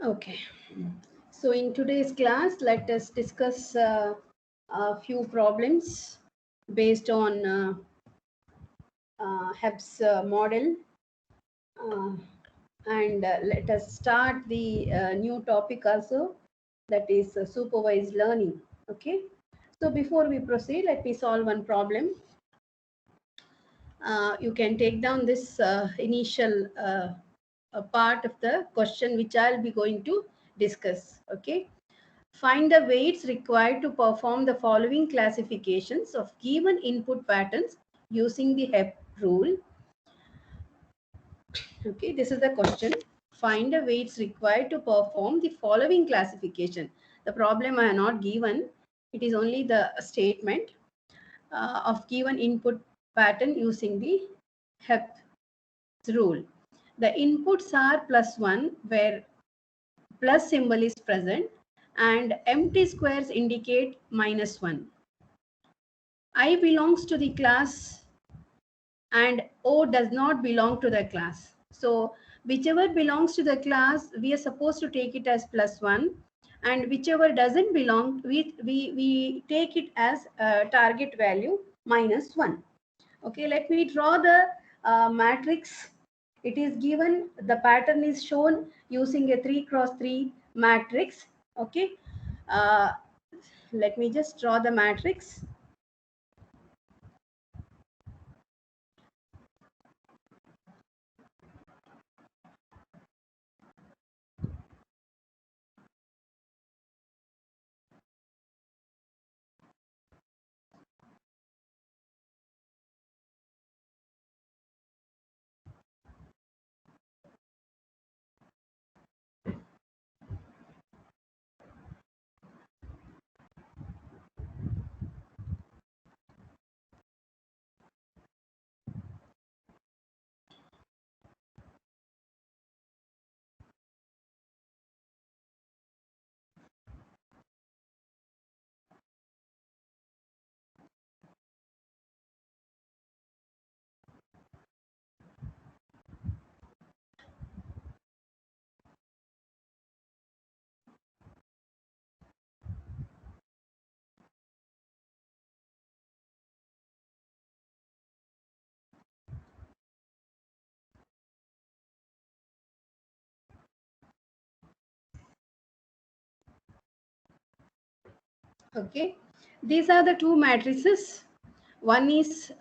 Okay, so in today's class, let us discuss a few problems based on Hebb's model, uh, and let us start the new topic also, that is supervised learning. Okay, so before we proceed, let me solve one problem. You can take down this initial part of the question which I'll be going to discuss. Okay. Find the weights required to perform the following classifications of given input patterns using the Hebb rule. Okay, this is the question. Find the weights required to perform the following classification. The problem I have not given. It is only the statement of given input pattern using the Hebb rule. The inputs are +1 where plus symbol is present and empty squares indicate -1. I belongs to the class and O does not belong to the class. So whichever belongs to the class, we are supposed to take it as +1, and whichever doesn't belong, we take it as a target value -1. Okay, let me draw the matrix. It is given, the pattern is shown using a 3x3 matrix. Okay, uh, let me just draw the matrix. Okay, these are the two matrices. One is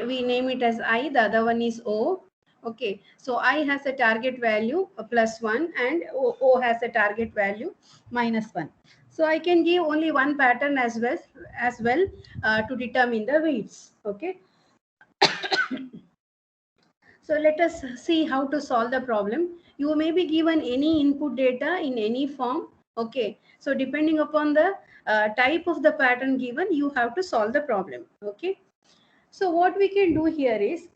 we name it as I, the other one is O. Okay, so I has a target value +1 and O has a target value -1. So I can give only one pattern as well to determine the weights. Okay, so let us see how to solve the problem. You may be given any input data in any form. Okay, so depending upon the type of the pattern given, you have to solve the problem. Okay, so what we can do here is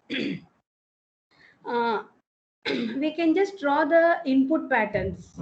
uh, we can just draw the input patterns.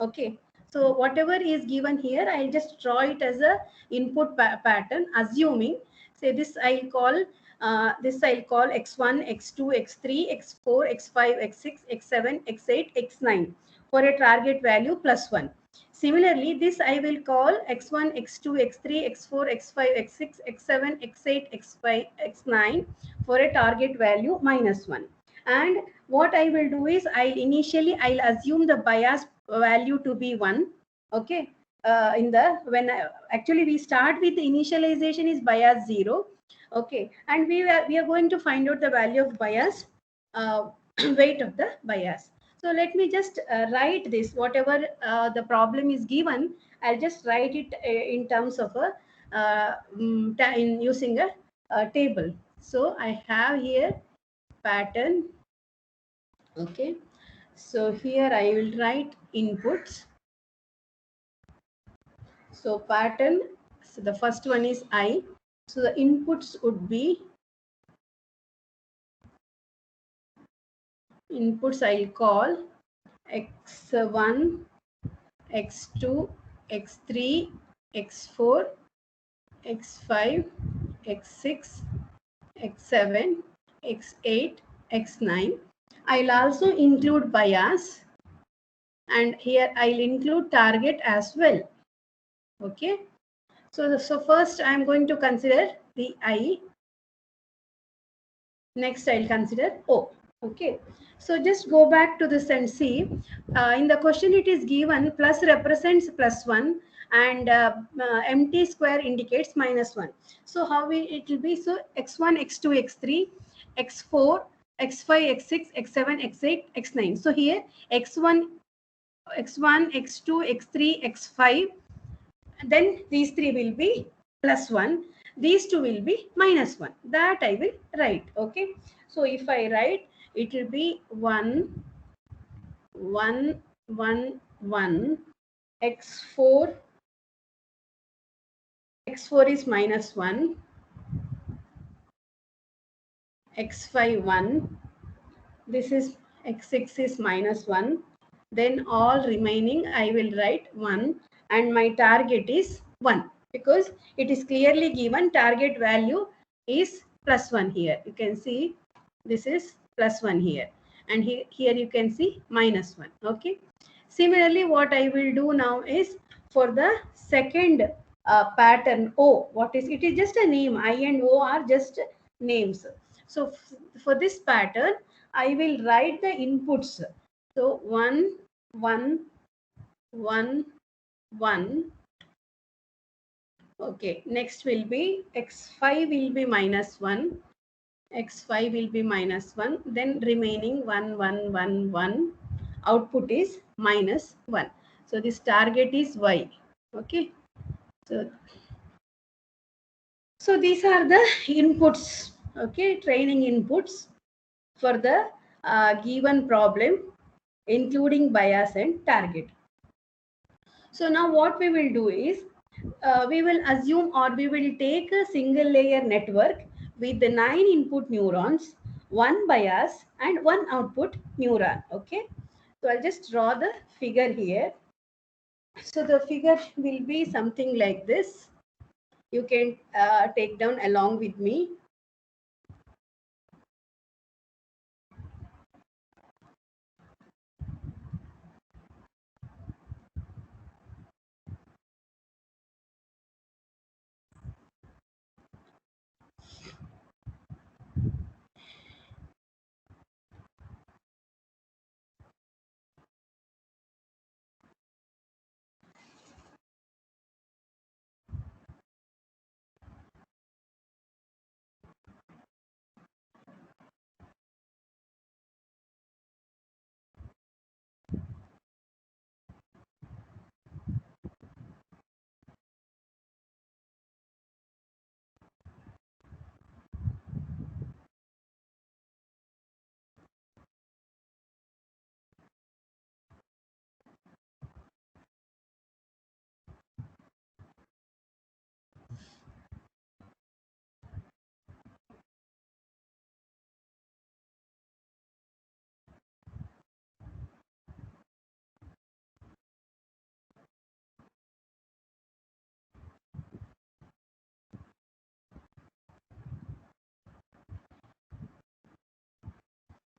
Okay, so whatever is given here, I'll just draw it as a input pattern, assuming, say this I'll call x1, x2, x3, x4, x5, x6, x7, x8, x9 for a target value +1. Similarly, this I will call x1, x2, x3, x4, x5, x6, x7, x8, x5, x9 for a target value -1. And what I will do is I'll assume the bias value to be 1. Okay, actually we start with the initialization is bias 0. Okay, and we are going to find out the value of bias, uh, weight of the bias. So let me just write this, whatever the problem is given, I'll just write it in terms of a in using a table. So I have here pattern. Okay, so here I will write inputs. So pattern, so the first one is I. So the inputs would be, inputs I'll call x1, x2, x3, x4, x5, x6, x7, x8, x9. I'll also include bias. and here I'll include target as well. Okay. So first I'm going to consider the I. Next I'll consider O. Okay. So just go back to this and see. In the question it is given plus represents plus 1 and empty square indicates minus 1. So how it will be? So x1, x2, x3, x4, x5, x6, x7, x8, x9. So here x1, x1, x2, x3, x5, then these three will be plus 1, these two will be minus 1. That I will write. Okay. So if I write, it will be 1, 1, 1, 1, x4, x4 is minus 1, x5 1, this is x6 is minus 1, then all remaining I will write 1 and my target is 1 because it is clearly given target value is plus 1 here. You can see this is plus 1 here and here you can see minus 1. Okay. Similarly, what I will do now is for the second pattern O, what is it? Is just a name. I and O are just names. So for this pattern, I will write the inputs. So 1, 1, 1, 1. Okay. Next will be x5 will be minus 1. X5 will be minus 1. Then remaining 1, 1, 1, 1. Output is minus 1. So this target is Y. Okay. So these are the inputs. Okay. Training inputs for the given problem, including bias and target. So now what we will do is, we will assume or we will take a single layer network with the 9 input neurons, 1 bias and 1 output neuron. Okay. So I'll just draw the figure here. So the figure will be something like this. You can take down along with me.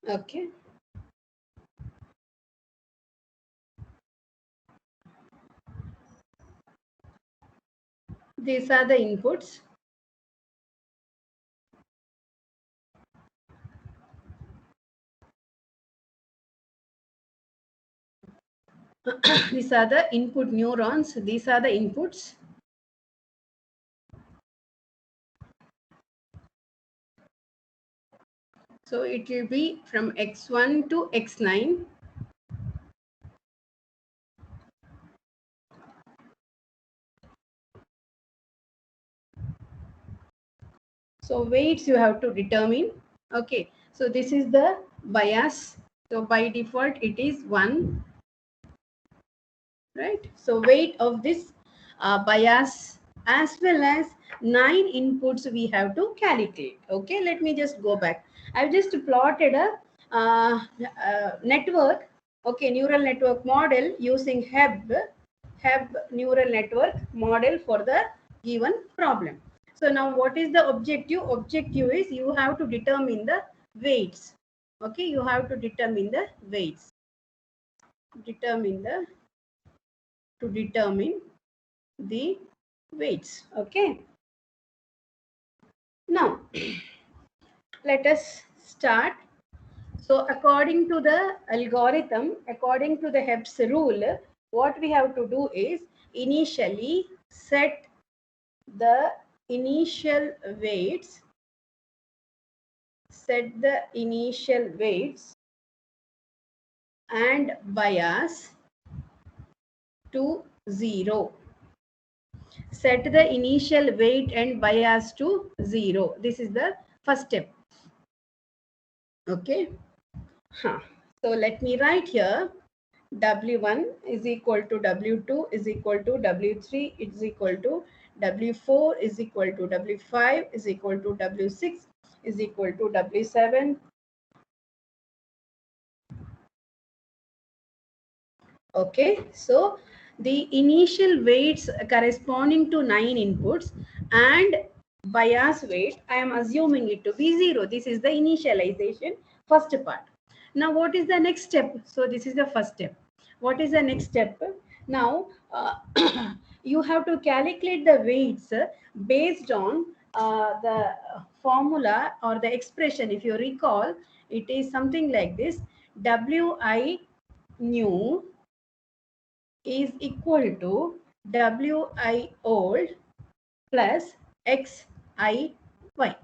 Okay. These are the inputs. These are the input neurons. These are the inputs. So it will be from x1 to x9. So weights you have to determine. Okay. So this is the bias. So by default it is 1. Right. So weight of this bias as well as 9 inputs we have to calculate. Okay. Let me just go back. I've just plotted a network. Okay. Neural network model using Hebb neural network model for the given problem. So now what is the objective? Objective is you have to determine the weights. Okay. You have to determine the weights. determine the weights. Okay. Now let us start. So according to the algorithm, according to the Hebb's rule, what we have to do is initially set the initial weights, and bias to 0. Set the initial weight and bias to 0. This is the first step. Okay. So let me write here. W1 is equal to W2 is equal to W3 is equal to W4 is equal to W5 is equal to W6 is equal to W7. Okay, so the initial weights corresponding to 9 inputs and bias weight, I am assuming it to be 0. This is the initialization first part. Now what is the next step? So this is the first step. What is the next step? Now you have to calculate the weights based on the formula or the expression. If you recall, it is something like this: Wi new is equal to Wi old plus Xi y.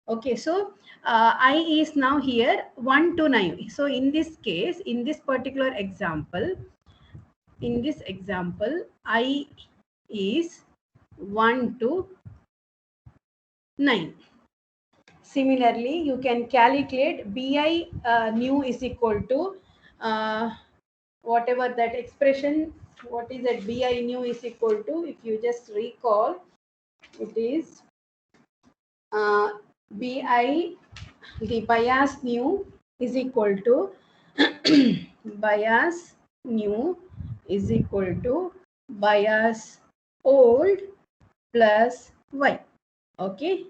Okay, so I is now here 1 to 9. So in this case, in this particular example, I is 1 to 9. Similarly, you can calculate Bi new is equal to whatever that expression, what is that Bi new is equal to, if you just recall, it is Bi, the bias new is equal to bias new is equal to bias old plus y. Okay.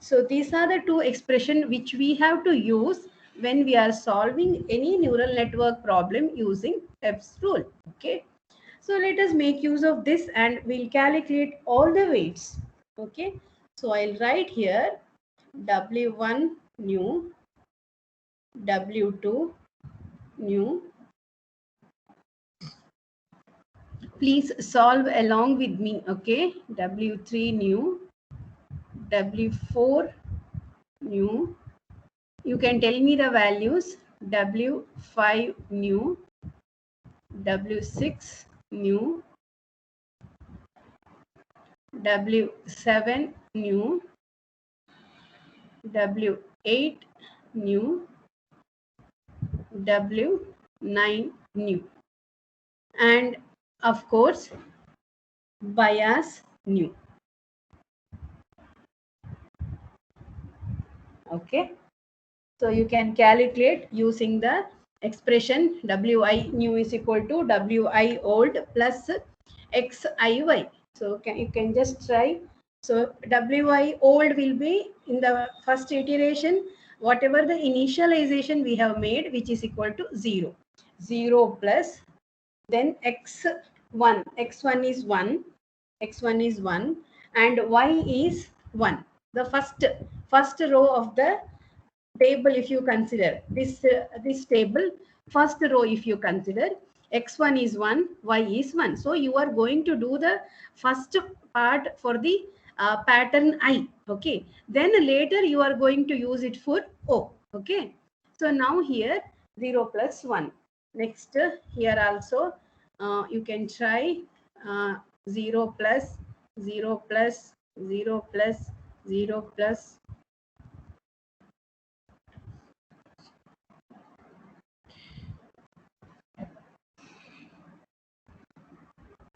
So these are the two expressions which we have to use when we are solving any neural network problem using Hebb's rule. Okay. So let us make use of this and we'll calculate all the weights. Okay. So I'll write here W1 new, W2 new. Please solve along with me. Okay. W3 new, W4 new. You can tell me the values. W5 new, W6 new, W7 new, W8 new, W9 new, and of course bias new. Okay, so you can calculate using the expression Wi new is equal to Wi old plus Xi. So you can just try. So Wi old will be in the first iteration whatever the initialization we have made, which is equal to 0. 0 plus then x1 is 1, and y is 1. The first row of the table, if you consider this table, first row, if you consider x1 is 1, y is 1. So you are going to do the first part for the pattern I. Okay, then later you are going to use it for O. Okay, so now here 0 plus 1. Next here also you can try 0 plus 0 plus 0 plus 0 plus.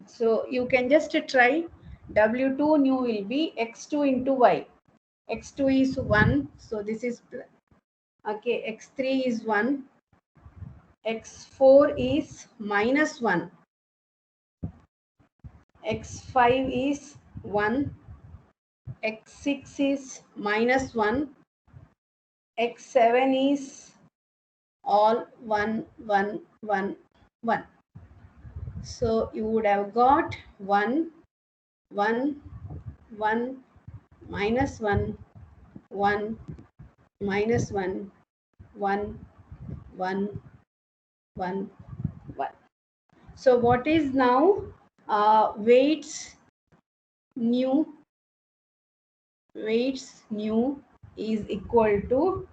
So you can just try. W2 new will be x2 into y. X2 is 1. So this is okay. X3 is 1. X4 is minus 1. X5 is 1. X6 is minus 1. X7 is all 1, 1, 1, 1. So you would have got 1, 1, 1, minus 1, 1, minus 1, 1, 1, 1, 1. So what is now weights new? Weights new is equal to,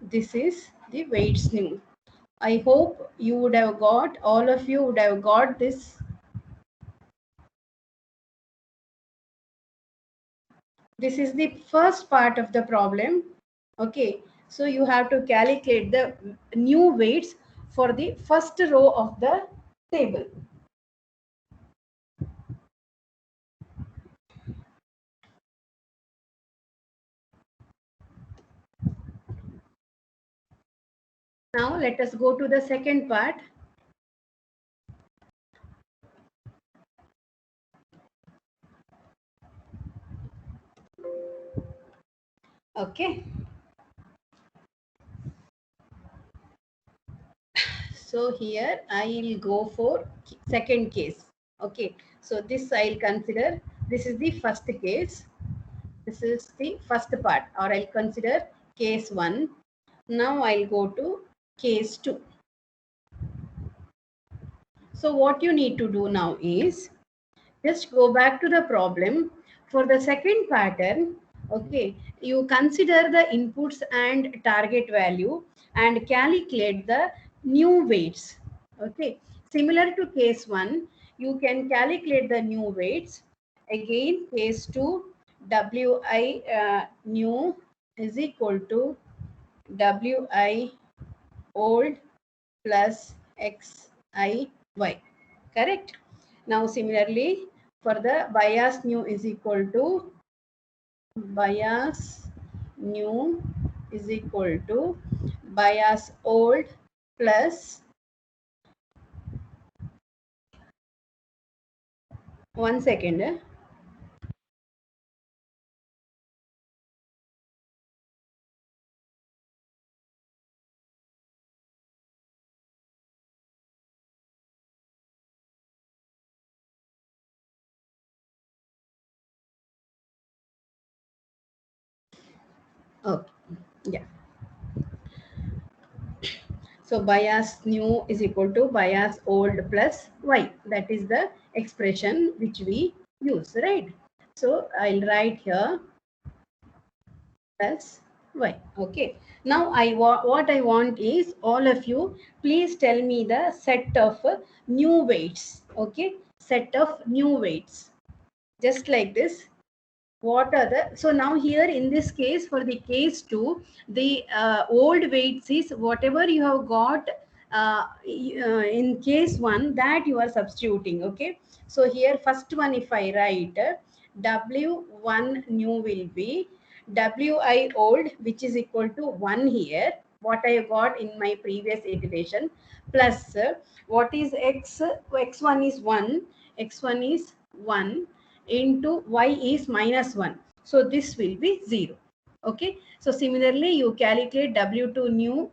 this is the weights new. I hope you would have got, all of you would have got this. This is the first part of the problem. Okay, so you have to calculate the new weights for the first row of the table. Now let us go to the second part. Okay, so here I will go for second case. Okay, so this I'll consider, this is the first case. This is the first part, or I'll consider case 1. Now I'll go to case 2. So what you need to do now is just go back to the problem. For the second pattern, okay, you consider the inputs and target value and calculate the new weights. Okay, similar to case 1, you can calculate the new weights. Again, case 2, wi new is equal to wi old plus xi y. Correct? Now similarly, for the bias new is equal to bias new is equal to bias old plus, 1 second. Okay, yeah. So bias new is equal to bias old plus y. That is the expression which we use, right? So I'll write here plus y. Okay. Now what I want is all of you please tell me the set of new weights. Okay, set of new weights. Just like this. What are the, so now here in this case, for the case 2, the old weights is whatever you have got in case 1, that you are substituting. Okay, so here first one, if I write w1 new will be wi old, which is equal to 1 here, what I got in my previous iteration, plus what is x1 is 1, x1 is 1 into y is minus 1. So this will be 0. Okay. So similarly, you calculate W2 new.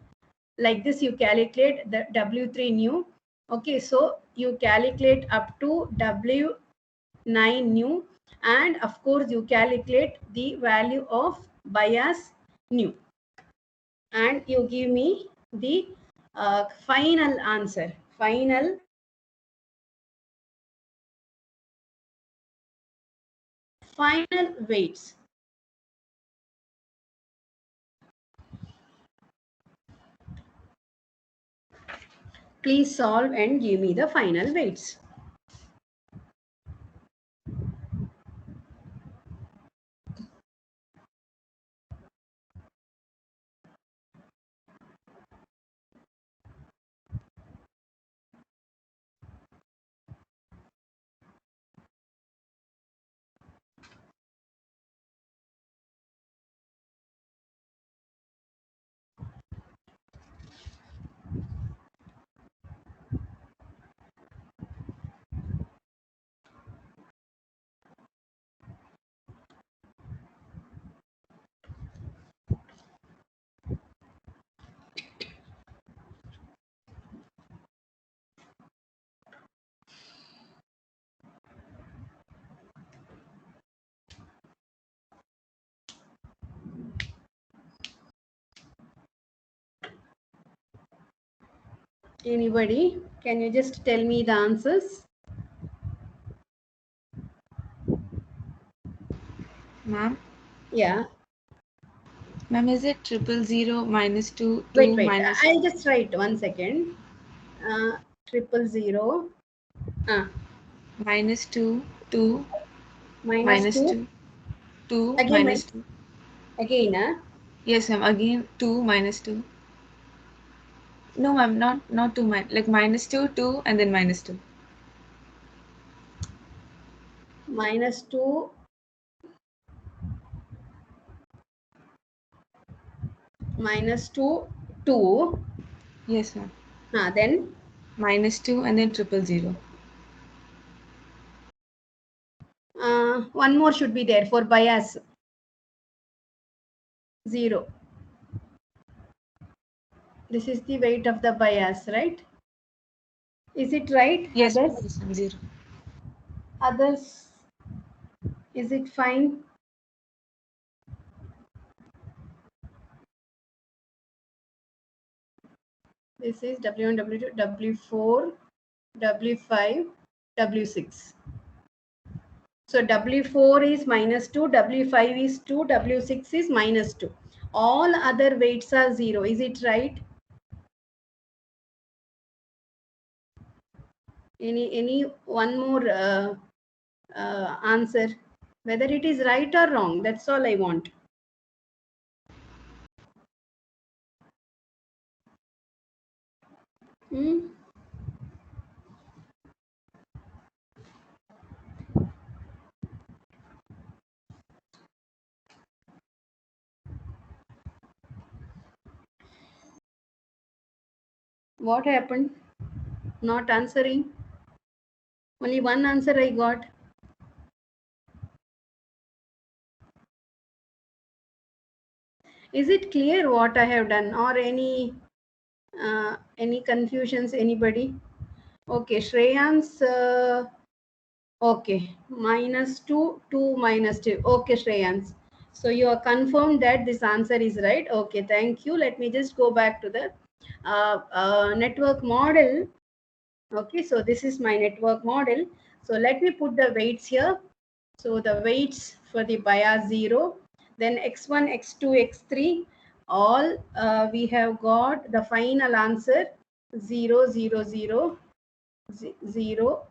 Like this, you calculate the W3 new. Okay. So you calculate up to W9 new. And of course, you calculate the value of bias new. And you give me the final answer. Final weights. Please solve and give me the final weights. Anybody? Can you just tell me the answers? Ma'am? Yeah. Ma'am, is it 000 minus 2, Wait, 2 wait. minus I'll just write 1 second. 000. minus 2, 2 Minus minus 2. 2, 2 Again, minus 2. again. Yes, ma'am. Again 2 minus 2. No, ma'am, not 2 like minus 2, 2 and then minus 2. Minus 2. Minus 2. 2. Yes, ma'am. Then Minus 2 and then 000. one more should be there for bias. 0. This is the weight of the bias, right? Is it right? Yes, Others? yes, ma'am, 0. Others? Is it fine? This is W1, W2, W4, W5, W6. So W4 is minus 2, W5 is 2, W6 is minus 2. All other weights are 0. Is it right? Any one more answer? Whether it is right or wrong, that's all I want. Hmm? What happened? Not answering. Only one answer I got. Is it clear what I have done, or any confusions? Anybody? Okay, Shreyans. Okay, minus 2, 2 minus 2. Okay, Shreyans. So you are confirmed that this answer is right. Okay, thank you. Let me just go back to the network model. Okay, so this is my network model. So let me put the weights here. So the weights for the bias 0, then x1, x2, x3, all we have got the final answer 0, 0, 0, 0,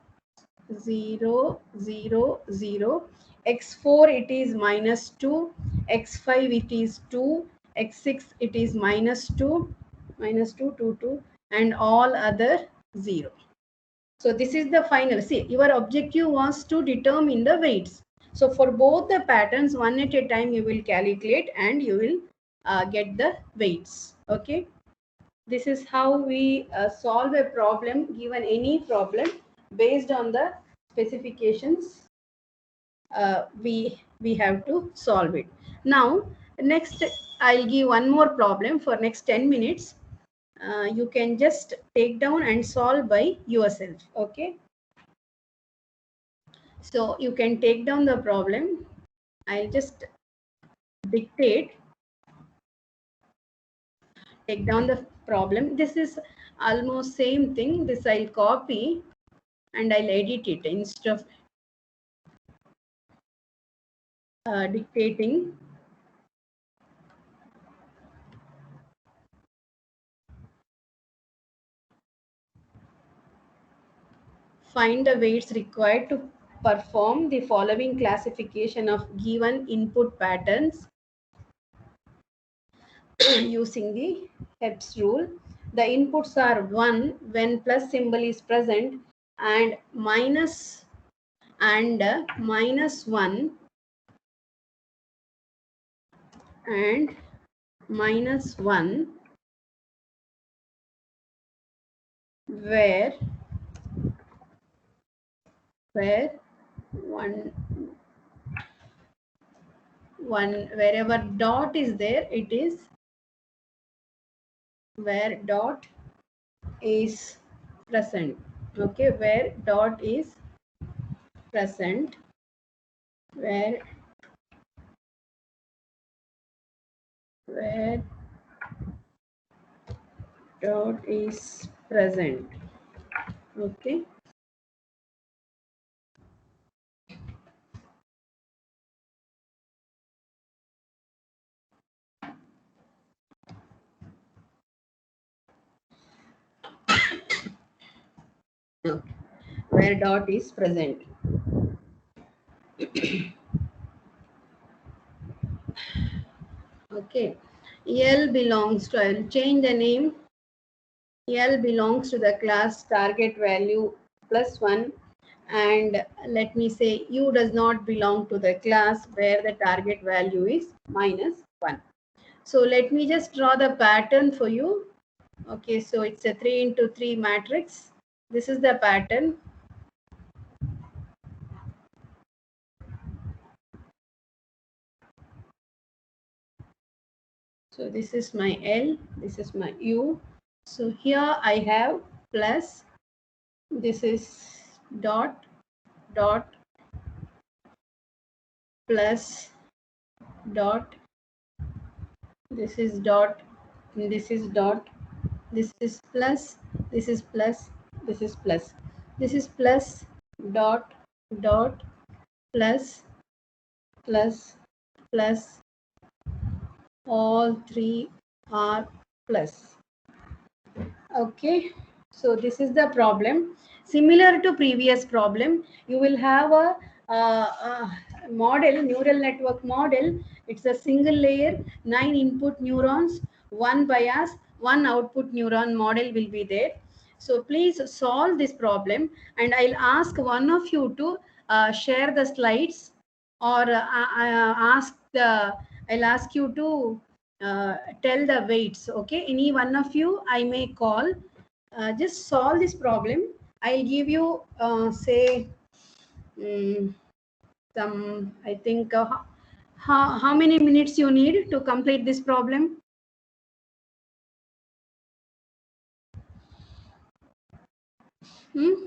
0, 0, 0. X4 it is minus 2, x5 it is 2, x6 it is minus 2, minus 2, 2, 2, and all other 0. So this is the final. See, your objective was to determine the weights. So for both the patterns, one at a time you will calculate and you will get the weights. Okay. This is how we solve a problem, given any problem based on the specifications. We have to solve it. Now, next I'll give one more problem for next 10 minutes. You can just take down and solve by yourself. Okay. So you can take down the problem. I'll just dictate, take down the problem. This is almost same thing. This I'll copy and I'll edit it instead of dictating. Find the weights required to perform the following classification of given input patterns using the Hebb's rule. The inputs are 1 when plus symbol is present, and minus and minus 1 and minus 1 where where 1 1 wherever dot is there, it is where dot is present. Okay, where dot is present, where where dot is present. Okay. Okay. Where dot is present. Okay. L belongs to, I will change the name. L belongs to the class target value plus 1, and let me say U does not belong to the class where the target value is minus 1. So let me just draw the pattern for you. Okay, so it's a 3 into 3 matrix. This is the pattern. So this is my L, this is my U. So here I have plus, this is dot, dot, plus, dot, this is dot, this is dot, this is plus, this is plus, this is plus, this is plus, dot, dot, plus, plus, plus, all three are plus. Okay, so this is the problem. Similar to previous problem, you will have a model, neural network model. It's a single layer, 9 input neurons, one bias, one output neuron model will be there. So please solve this problem, and I'll ask one of you to share the slides, or I'll ask you to tell the weights. Okay, any one of you I may call. Just solve this problem. I'll give you say um, some, I think how many minutes you need to complete this problem. Hmm?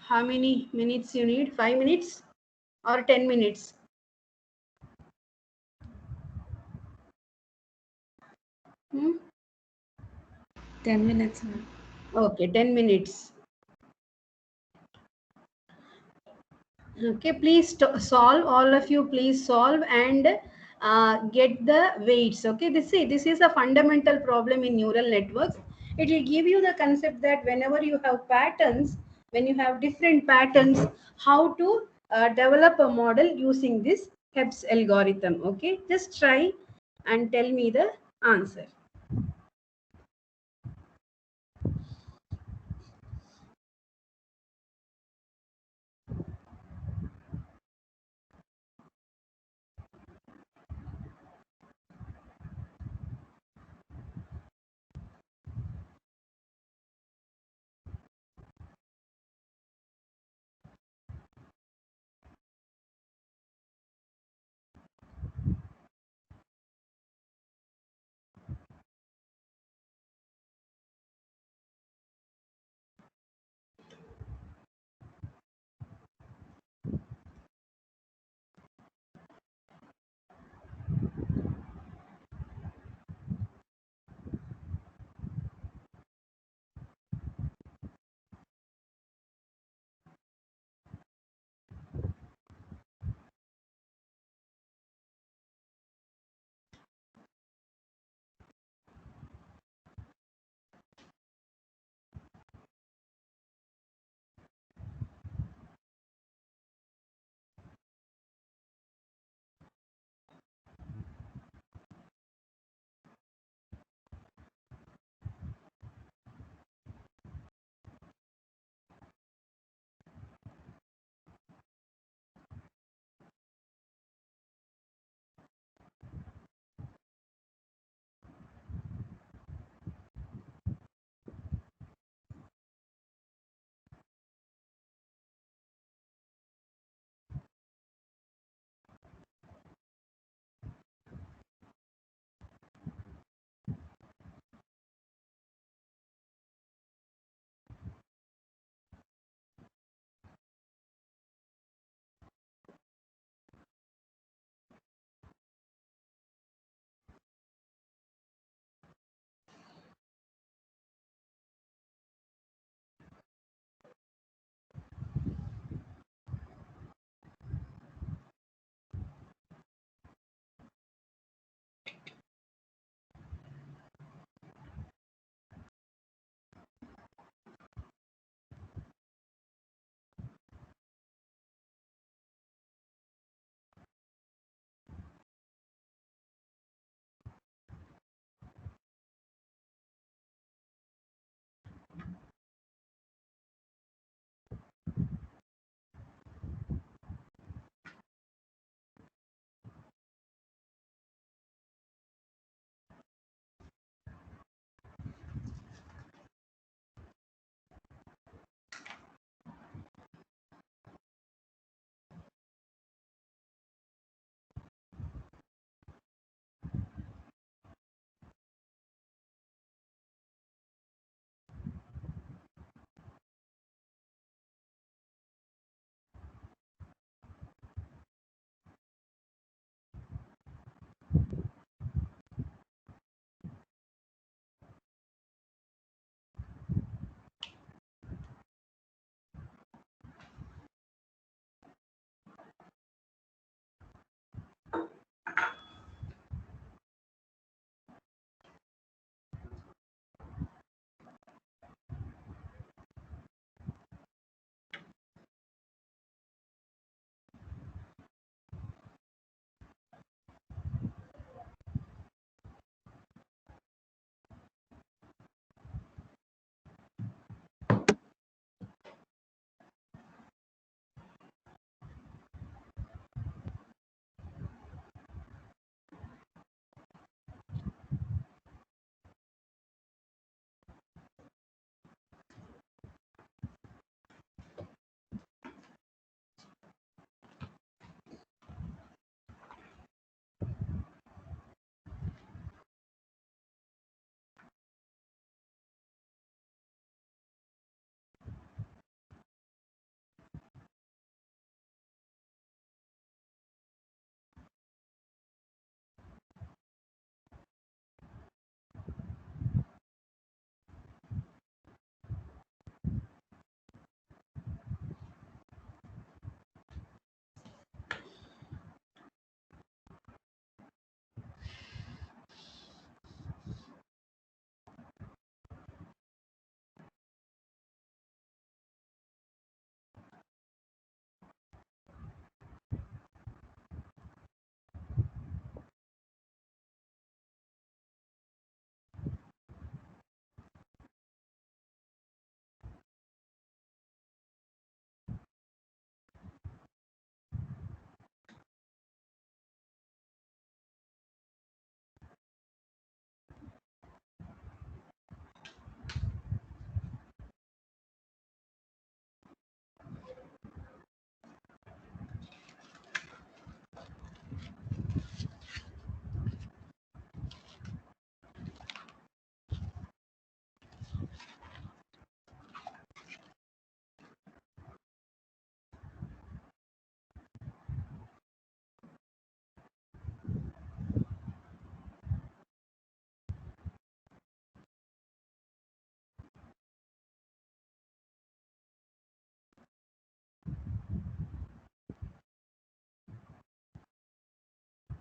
How many minutes you need? 5 minutes or 10 minutes? Hmm? 10 minutes, ma'am. Okay, 10 minutes. Okay, please solve, all of you please solve, and get the weights. Okay, this is a fundamental problem in neural networks. It will give you the concept that whenever you have patterns, when you have different patterns, how to develop a model using this Hebb's algorithm. Okay, just try and tell me the answer.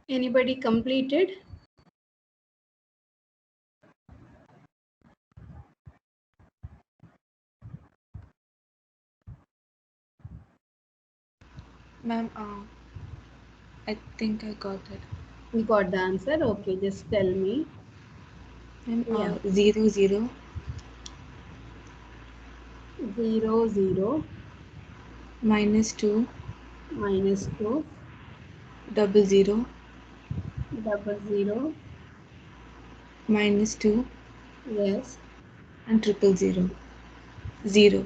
Anybody completed? Ma'am, I think I got it. You got the answer? Okay, just tell me. Ma'am, Yeah. 0, 0, 0, 0, -2, -2, 00, 00. -2, Yes. and 000. 0.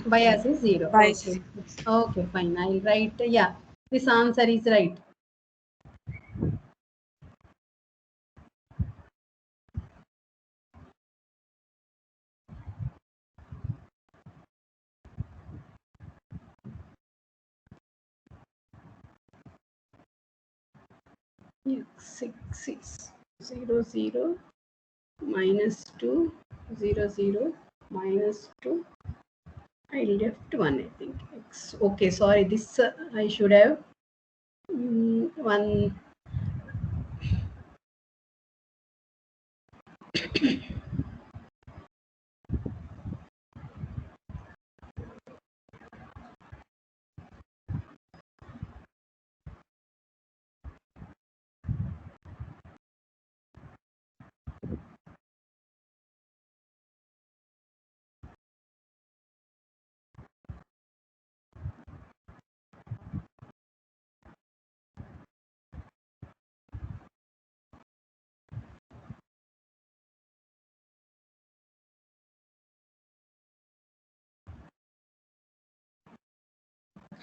Bias is 0. Bias. Okay. Okay, fine. I'll write. Yeah, this answer is right. Yeah, 6, 6, 0, 0, -2, 0, 0, -2. I left one, I think. Okay, sorry. This I should have one.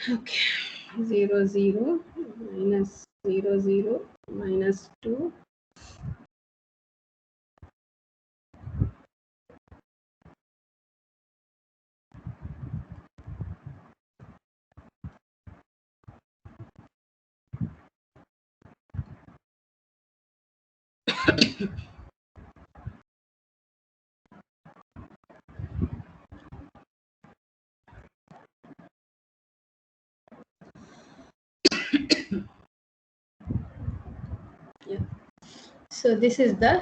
Okay, 0, 0, -0, 0, -2. Yeah. So this is the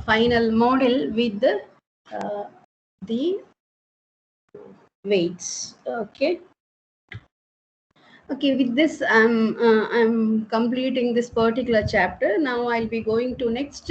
final model with uh, the weights. Okay. Okay, with this, I'm completing this particular chapter. Now I'll be going to next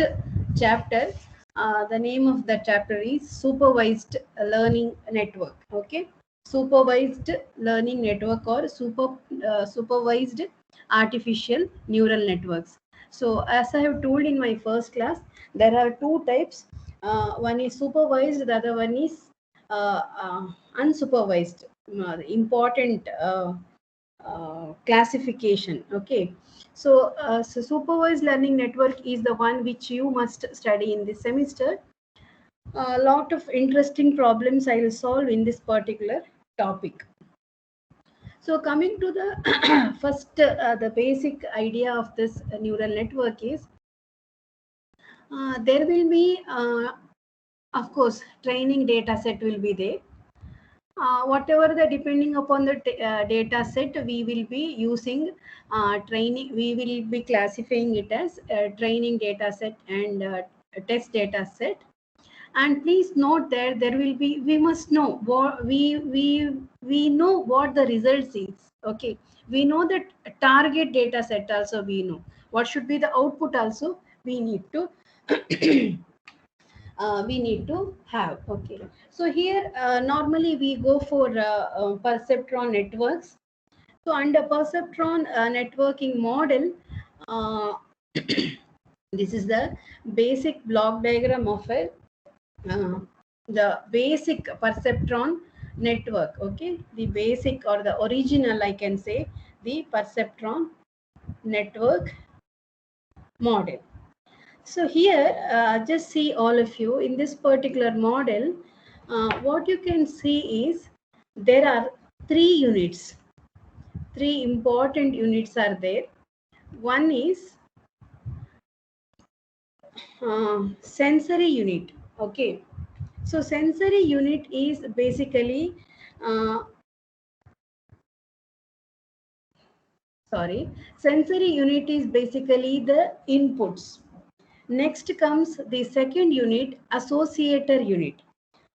chapter. The name of the chapter is Supervised Learning Network. Okay, Supervised Learning Network or Supervised Artificial Neural Networks. So, as I have told in my first class, there are two types. One is supervised, the other one is unsupervised. The important classification. Okay, so supervised learning network is the one which you must study in this semester. A lot of interesting problems I will solve in this particular topic. So coming to the first, the basic idea of this neural network is there will be of course training data set will be there. Whatever the depending upon the data set we will be using, training we will be classifying it as training data set and test data set. And please note that there will be, we must know what we know what the results is. Okay, we know that target data set also, we know what should be the output also, we need to we need to have. Okay, so here normally we go for perceptron networks. So under perceptron networking model, uh, this is the basic block diagram of a the basic perceptron network. Okay, the basic or the original, I can say, the perceptron network model. So here, just see all of you in this particular model, what you can see is there are three units, three important units are there. One is sensory unit. Okay, so sensory unit is basically, uh, sorry, sensory unit is basically the inputs. Next comes the second unit, associator unit.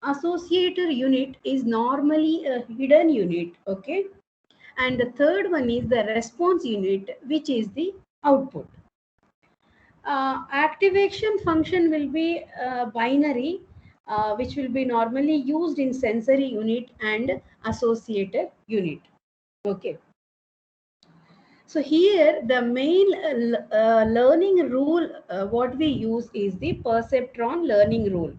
Associator unit is normally a hidden unit, okay? And the third one is the response unit, which is the output. Activation function will be binary, which will be normally used in sensory unit and associator unit, okay? So here the main learning rule what we use is the perceptron learning rule.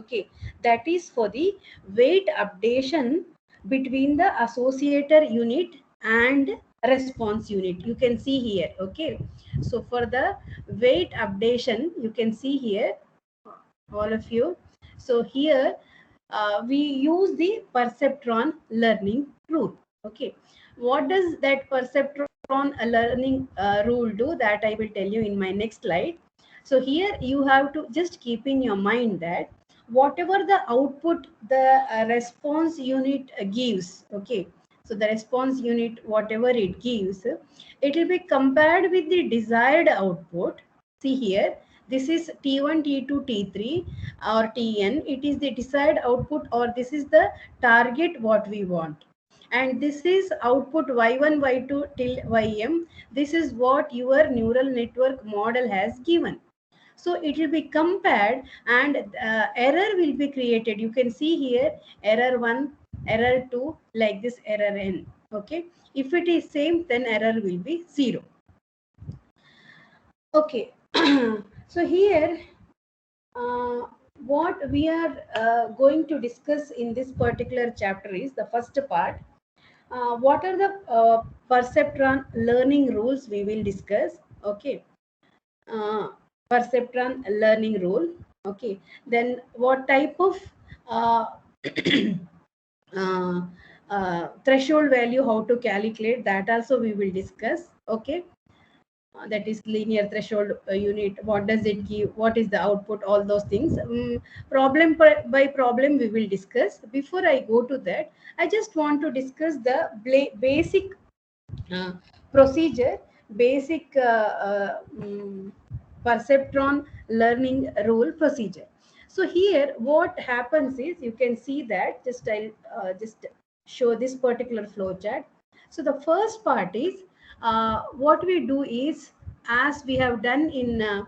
Okay, that is for the weight updation between the associator unit and response unit. You can see here. Okay, so for the weight updation, you can see here, all of you. So here we use the perceptron learning rule. Okay, what does that perceptron learning rule do? That I will tell you in my next slide. So here you have to just keep in your mind that whatever the output the response unit gives, okay, so the response unit whatever it gives, it will be compared with the desired output. See here, this is T1, T2, T3 or Tn. It is the desired output, or this is the target what we want. And this is output y1, y2 till ym. This is what your neural network model has given. So it will be compared, and error will be created. You can see here error 1, error 2, like this, error n. Okay, if it is same, then error will be 0. Okay, so here uh, what we are going to discuss in this particular chapter is the first part. What are the perceptron learning rules we will discuss? Okay, uh, perceptron learning rule. Okay, then what type of uh, uh, threshold value, how to calculate that also we will discuss. Okay, that is linear threshold unit, what does it give, what is the output, all those things. Problem by problem we will discuss. Before I go to that, I just want to discuss the basic uh, procedure, basic perceptron learning rule procedure. So here what happens is, you can see that, just I'll just show this particular flow chart. So the first part is what we do is, as we have done in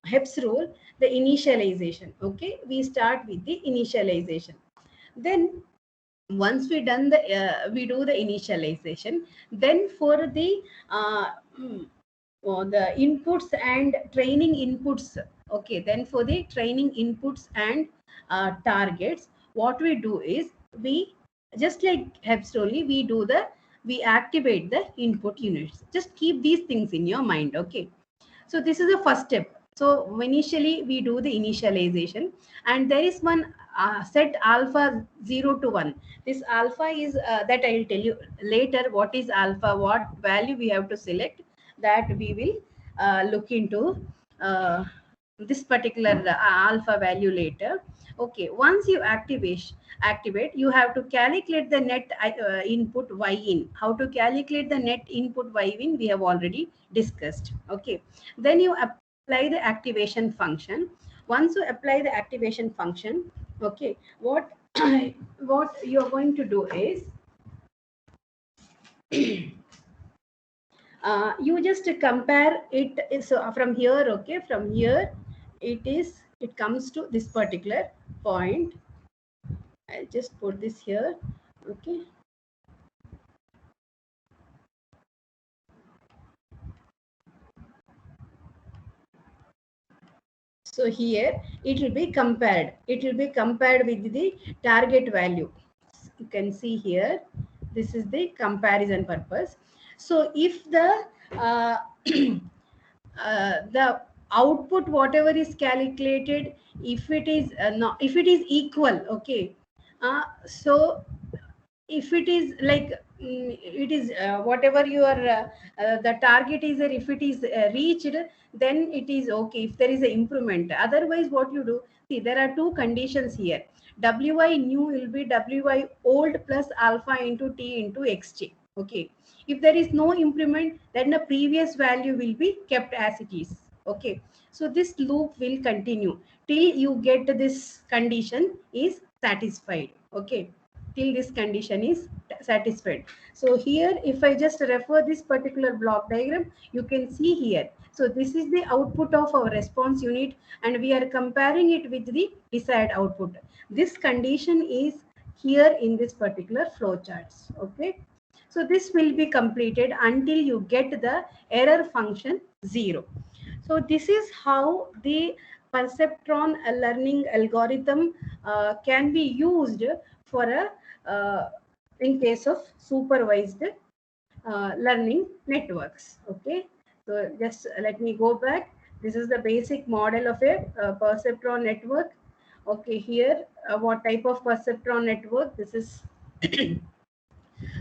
Heps rule, the initialization. Okay, we start with the initialization. Then once we do the initialization, then for the uh, mm, the inputs and training inputs, okay, then for the training inputs and targets, what we do is, we just like Hebs only, we activate the input units. Just keep these things in your mind. Okay, so this is the first step. So initially we do the initialization, and there is one set alpha 0 to 1. This alpha is that I will tell you later, what is alpha, what value we have to select, that we will look into uh, this particular alpha value later. Okay, once you activate, you have to calculate the net input y in. How to calculate the net input y in, we have already discussed. Okay, then you apply the activation function. Once you apply the activation function, okay, what what you're going to do is, you just compare it. So from here, okay, from here it comes to this particular point. I'll just put this here. Okay, so here it will be compared with the target value. You can see here, this is the comparison purpose. So if uh, the output whatever is calculated, if it is not, if it is equal, okay, so if it is like it is whatever your the target is there, if it is reached, then it is okay, if there is an improvement. Otherwise what you do, see, there are two conditions here. Wi new will be Wi old plus alpha into t into xj. Okay, if there is no improvement, then the previous value will be kept as it is. Okay, so this loop will continue till you get this condition is satisfied. Okay, till this condition is satisfied. So here, if I just refer this particular block diagram, you can see here. So this is the output of our response unit, and we are comparing it with the desired output. This condition is here in this particular flow charts. Okay, so this will be completed until you get the error function 0. So this is how the perceptron learning algorithm can be used for a in case of supervised learning networks. Okay, so just let me go back. This is the basic model of a perceptron network. Okay, here what type of perceptron network? This is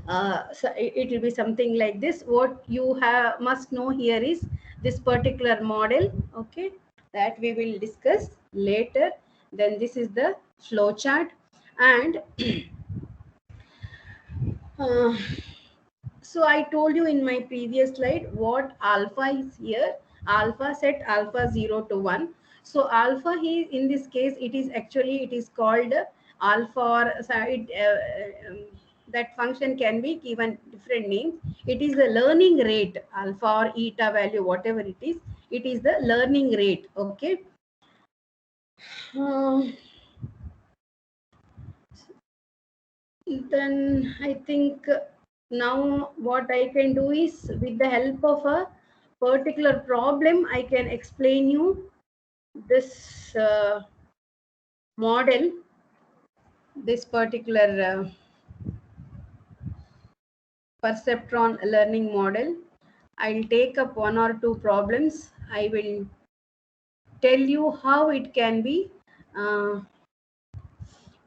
so it will be something like this. What you have must know here is this particular model. Okay, that we will discuss later. Then this is the flow chart, and uh, so I told you in my previous slide what alpha is here. Alpha set alpha 0 to 1. So alpha here in this case, it is actually, it is called alpha, or that function can be given different names. It is the learning rate, alpha or eta value, whatever it is. It is the learning rate. Okay. Um, then I think now what I can do is, with the help of a particular problem, I can explain you this model, this particular perceptron learning model. I'll take up one or two problems. I will tell you how it can be uh,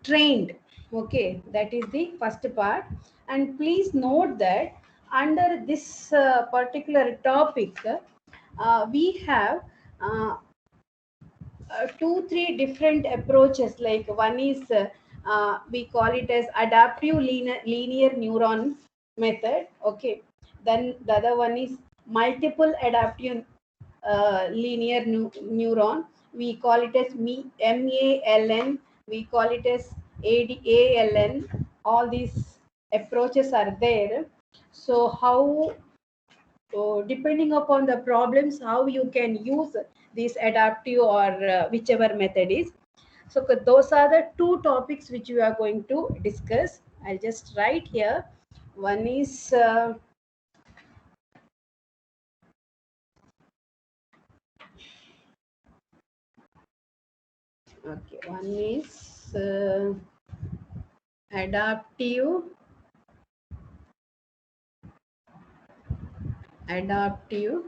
trained. Okay, that is the first part. And please note that under this particular topic, we have uh, two three different approaches. Like one is we call it as adaptive linear neuron method. Okay, then the other one is multiple adaptive linear neuron. We call it as MALN. We call it as ADALN. All these approaches are there. So how, so depending upon the problems, how you can use this adaptive or whichever method is. So those are the two topics which we are going to discuss. I'll just write here. One is okay. One is adaptive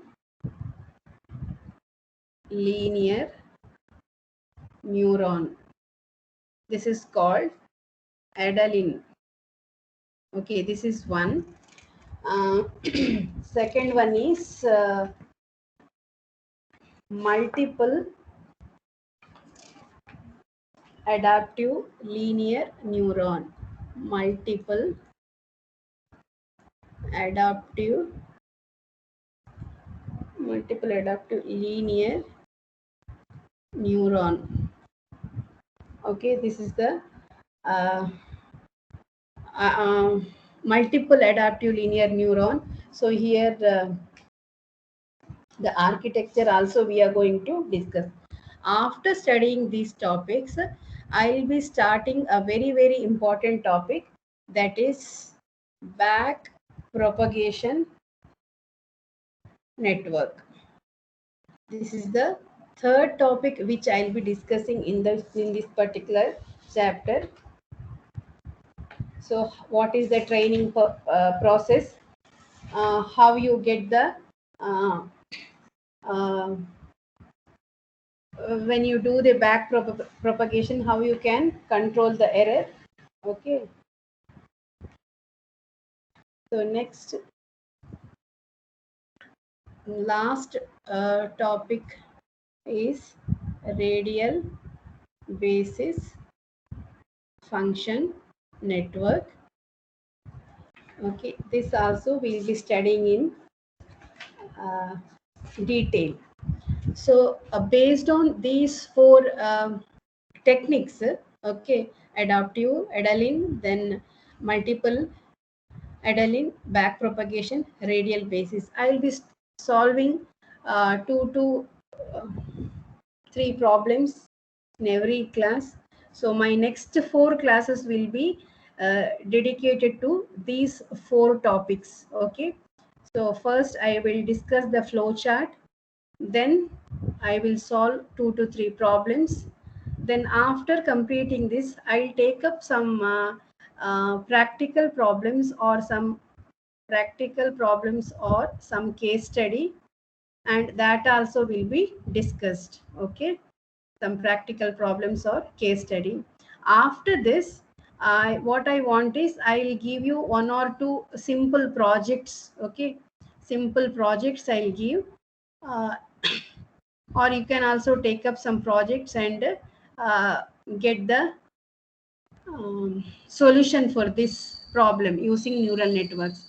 linear neuron. This is called ADALIN. Okay, this is one. Second one is multiple adaptive linear neuron. Multiple adaptive linear neuron. Okay, this is the uh, uh, um, multiple adaptive linear neuron. So here the architecture also we are going to discuss. After studying these topics, I will be starting a very important topic, that is back propagation network. This is the third topic which I'll be discussing in this particular chapter. So what is the training process, how you get the uh, uh, when you do the back propagation, how you can control the error. Okay, so next, last topic is radial basis function network. Okay, this also we'll be studying in uh, detail. So, based on these four techniques, okay, adaptive, Adeline, then multiple Adeline, back propagation, radial basis. I will be solving two to uh, three problems in every class. So my next four classes will be dedicated to these four topics. Okay. So first I will discuss the flow chart. Then I will solve two to three problems. Then after completing this, I'll take up some practical problems or some case study, and that also will be discussed. Okay, some practical problems or case study. After this, what I want is I'll give you one or two simple projects. Okay, simple projects I'll give, uh, or you can also take up some projects and uh, get the solution for this problem using neural networks.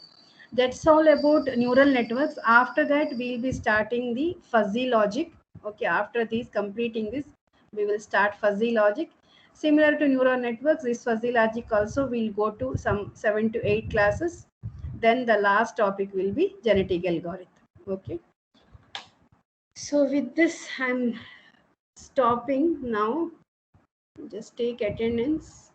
That's all about neural networks. After that, we'll be starting the fuzzy logic. Okay, after this, completing this, we will start fuzzy logic. Similar to neural networks, this fuzzy logic also will go to some 7 to 8 classes. Then the last topic will be genetic algorithm. Okay. So with this, I'm stopping now. Just take attendance.